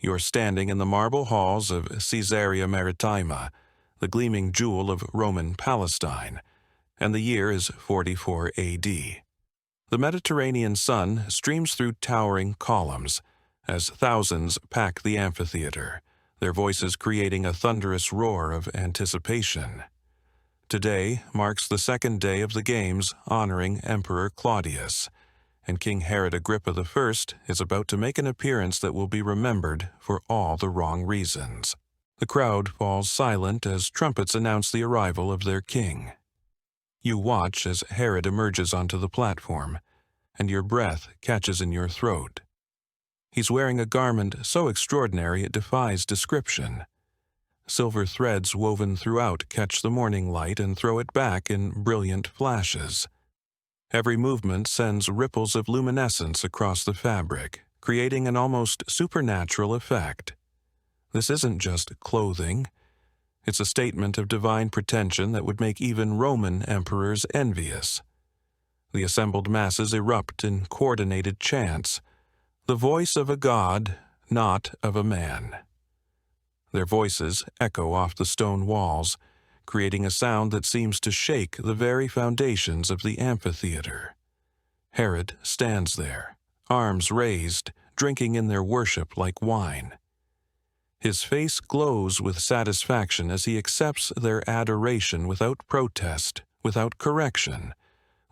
You're standing in the marble halls of Caesarea Maritima, the gleaming jewel of Roman Palestine, and the year is 44 AD. The Mediterranean sun streams through towering columns as thousands pack the amphitheater, their voices creating a thunderous roar of anticipation. Today marks the second day of the Games honoring Emperor Claudius, and King Herod Agrippa I is about to make an appearance that will be remembered for all the wrong reasons. The crowd falls silent as trumpets announce the arrival of their king. You watch as Herod emerges onto the platform, and your breath catches in your throat. He's wearing a garment so extraordinary it defies description. Silver threads woven throughout catch the morning light and throw it back in brilliant flashes. Every movement sends ripples of luminescence across the fabric, creating an almost supernatural effect. This isn't just clothing. It's a statement of divine pretension that would make even Roman emperors envious. The assembled masses erupt in coordinated chants, the voice of a god, not of a man. Their voices echo off the stone walls, creating a sound that seems to shake the very foundations of the amphitheater. Herod stands there, arms raised, drinking in their worship like wine. His face glows with satisfaction as he accepts their adoration without protest, without correction,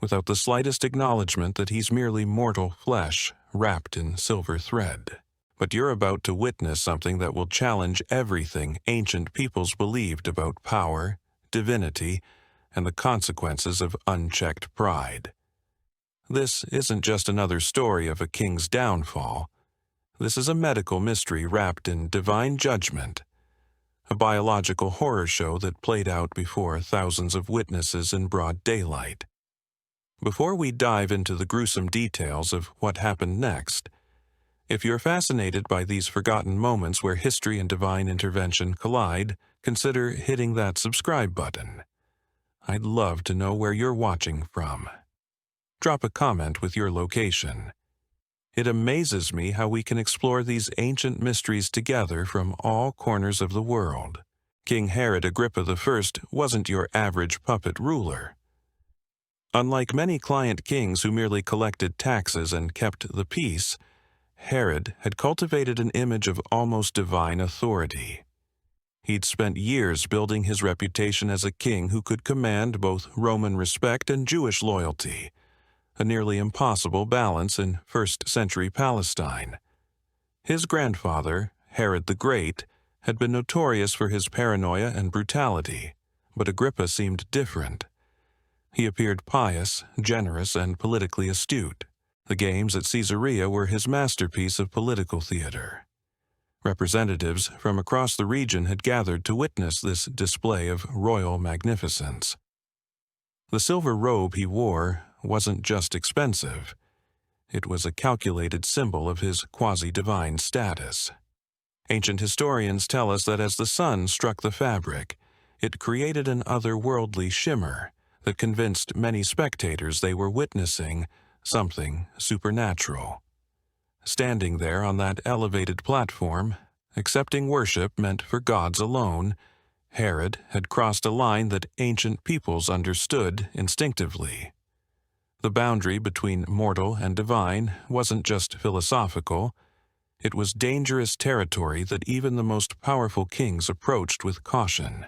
without the slightest acknowledgement that he's merely mortal flesh wrapped in silver thread. But you're about to witness something that will challenge everything ancient peoples believed about power, divinity, and the consequences of unchecked pride. This isn't just another story of a king's downfall. This is a medical mystery wrapped in divine judgment, a biological horror show that played out before thousands of witnesses in broad daylight. Before we dive into the gruesome details of what happened next, if you're fascinated by these forgotten moments where history and divine intervention collide, consider hitting that subscribe button. I'd love to know where you're watching from. Drop a comment with your location. It amazes me how we can explore these ancient mysteries together from all corners of the world. King Herod Agrippa I wasn't your average puppet ruler. Unlike many client kings who merely collected taxes and kept the peace, Herod had cultivated an image of almost divine authority. He'd spent years building his reputation as a king who could command both Roman respect and Jewish loyalty, a nearly impossible balance in first-century Palestine. His grandfather, Herod the Great, had been notorious for his paranoia and brutality, but Agrippa seemed different. He appeared pious, generous, and politically astute. The games at Caesarea were his masterpiece of political theater. Representatives from across the region had gathered to witness this display of royal magnificence. The silver robe he wore wasn't just expensive. It was a calculated symbol of his quasi-divine status. Ancient historians tell us that as the sun struck the fabric, it created an otherworldly shimmer that convinced many spectators they were witnessing something supernatural. Standing there on that elevated platform, accepting worship meant for gods alone, Herod had crossed a line that ancient peoples understood instinctively. The boundary between mortal and divine wasn't just philosophical. It was dangerous territory that even the most powerful kings approached with caution.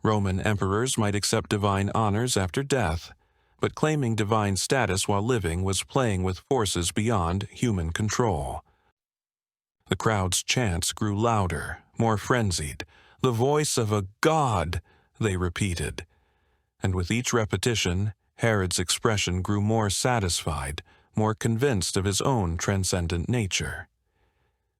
Roman emperors might accept divine honors after death, but claiming divine status while living was playing with forces beyond human control. The crowd's chants grew louder, more frenzied. "The voice of a god," they repeated. And with each repetition, Herod's expression grew more satisfied, more convinced of his own transcendent nature.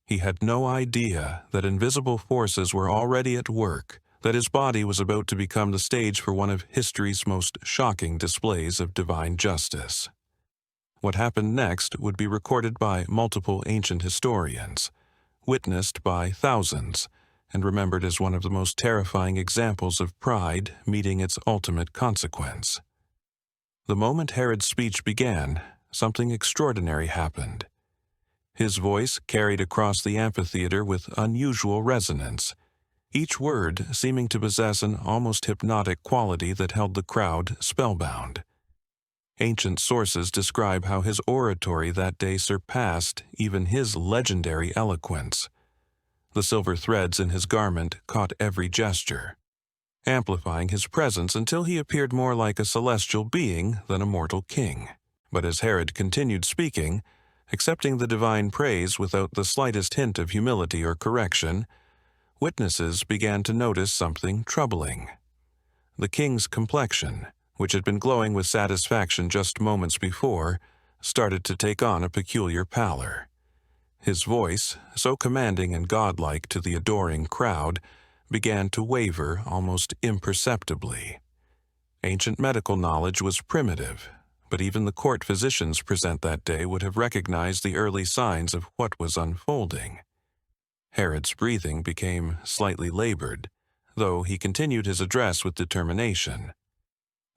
He had no idea that invisible forces were already at work, that his body was about to become the stage for one of history's most shocking displays of divine justice. What happened next would be recorded by multiple ancient historians, witnessed by thousands, and remembered as one of the most terrifying examples of pride meeting its ultimate consequence. The moment Herod's speech began, something extraordinary happened. His voice carried across the amphitheater with unusual resonance, each word seeming to possess an almost hypnotic quality that held the crowd spellbound. Ancient sources describe how his oratory that day surpassed even his legendary eloquence. The silver threads in his garment caught every gesture, amplifying his presence until he appeared more like a celestial being than a mortal king. But as Herod continued speaking, accepting the divine praise without the slightest hint of humility or correction, witnesses began to notice something troubling. The king's complexion, which had been glowing with satisfaction just moments before, started to take on a peculiar pallor. His voice, so commanding and godlike to the adoring crowd, began to waver almost imperceptibly. Ancient medical knowledge was primitive, but even the court physicians present that day would have recognized the early signs of what was unfolding. Herod's breathing became slightly labored, though he continued his address with determination.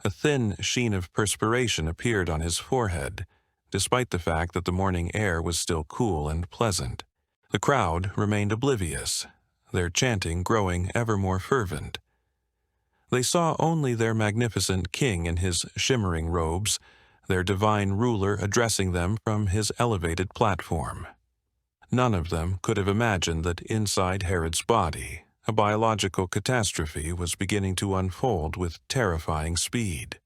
A thin sheen of perspiration appeared on his forehead, despite the fact that the morning air was still cool and pleasant. The crowd remained oblivious, their chanting growing ever more fervent. They saw only their magnificent king in his shimmering robes, their divine ruler addressing them from his elevated platform. None of them could have imagined that inside Herod's body, a biological catastrophe was beginning to unfold with terrifying speed.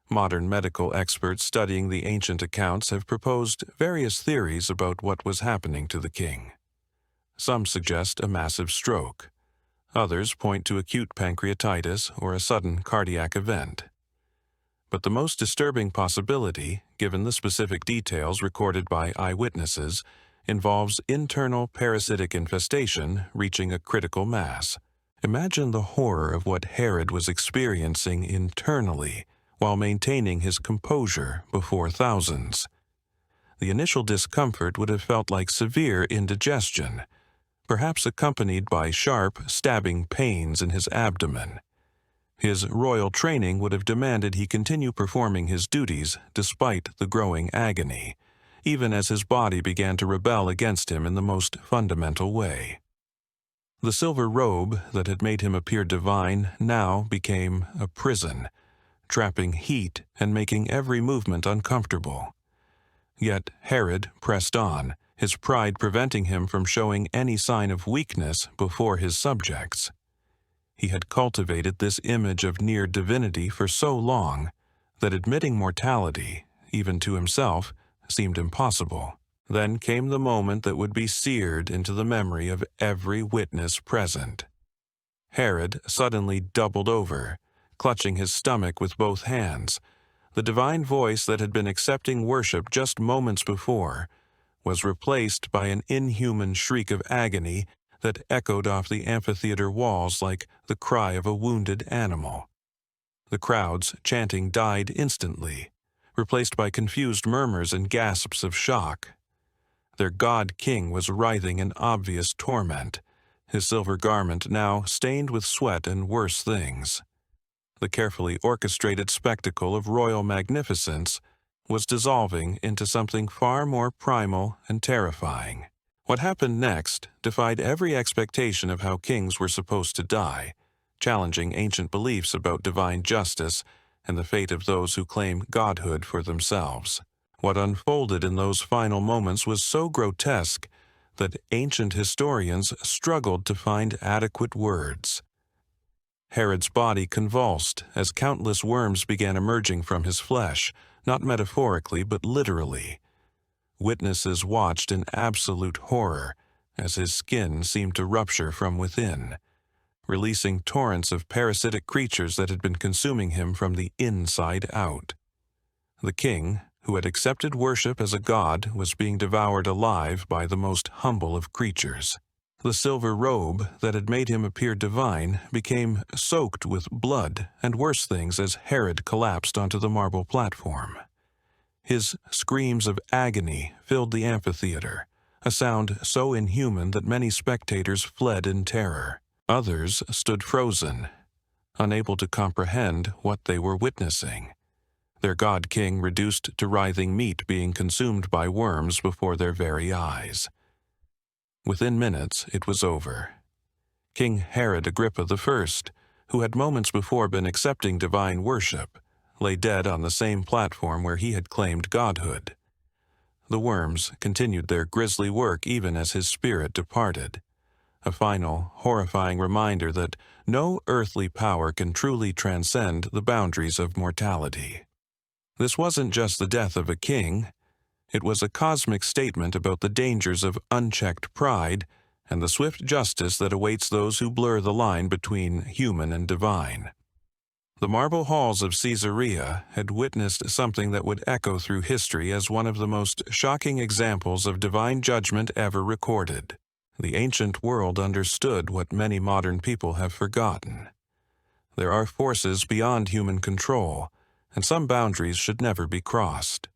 Modern medical experts studying the ancient accounts have proposed various theories about what was happening to the king. Some suggest a massive stroke. Others point to acute pancreatitis or a sudden cardiac event. But the most disturbing possibility, given the specific details recorded by eyewitnesses, involves internal parasitic infestation reaching a critical mass. Imagine the horror of what Herod was experiencing internally while maintaining his composure before thousands. The initial discomfort would have felt like severe indigestion, perhaps accompanied by sharp, stabbing pains in his abdomen. His royal training would have demanded he continue performing his duties despite the growing agony, even as his body began to rebel against him in the most fundamental way. The silver robe that had made him appear divine now became a prison, trapping heat and making every movement uncomfortable. Yet Herod pressed on, his pride preventing him from showing any sign of weakness before his subjects. He had cultivated this image of near divinity for so long that admitting mortality, even to himself, seemed impossible. Then came the moment that would be seared into the memory of every witness present. Herod suddenly doubled over, clutching his stomach with both hands. The divine voice that had been accepting worship just moments before was replaced by an inhuman shriek of agony that echoed off the amphitheater walls like the cry of a wounded animal. The crowd's chanting died instantly, replaced by confused murmurs and gasps of shock. Their god-king was writhing in obvious torment, his silver garment now stained with sweat and worse things. The carefully orchestrated spectacle of royal magnificence was dissolving into something far more primal and terrifying. What happened next defied every expectation of how kings were supposed to die, challenging ancient beliefs about divine justice and the fate of those who claim godhood for themselves. What unfolded in those final moments was so grotesque that ancient historians struggled to find adequate words. Herod's body convulsed as countless worms began emerging from his flesh, not metaphorically but literally. Witnesses watched in absolute horror as his skin seemed to rupture from within, releasing torrents of parasitic creatures that had been consuming him from the inside out. The king, who had accepted worship as a god, was being devoured alive by the most humble of creatures. The silver robe that had made him appear divine became soaked with blood and worse things as Herod collapsed onto the marble platform. His screams of agony filled the amphitheater, a sound so inhuman that many spectators fled in terror. Others stood frozen, unable to comprehend what they were witnessing. their god-king reduced to writhing meat being consumed by worms before their very eyes. Within minutes, it was over. King Herod Agrippa I, who had moments before been accepting divine worship, lay dead on the same platform where he had claimed godhood. The worms continued their grisly work even as his spirit departed, a final, horrifying reminder that no earthly power can truly transcend the boundaries of mortality. This wasn't just the death of a king. It was a cosmic statement about the dangers of unchecked pride and the swift justice that awaits those who blur the line between human and divine. The marble halls of Caesarea had witnessed something that would echo through history as one of the most shocking examples of divine judgment ever recorded. The ancient world understood what many modern people have forgotten. There are forces beyond human control, and some boundaries should never be crossed.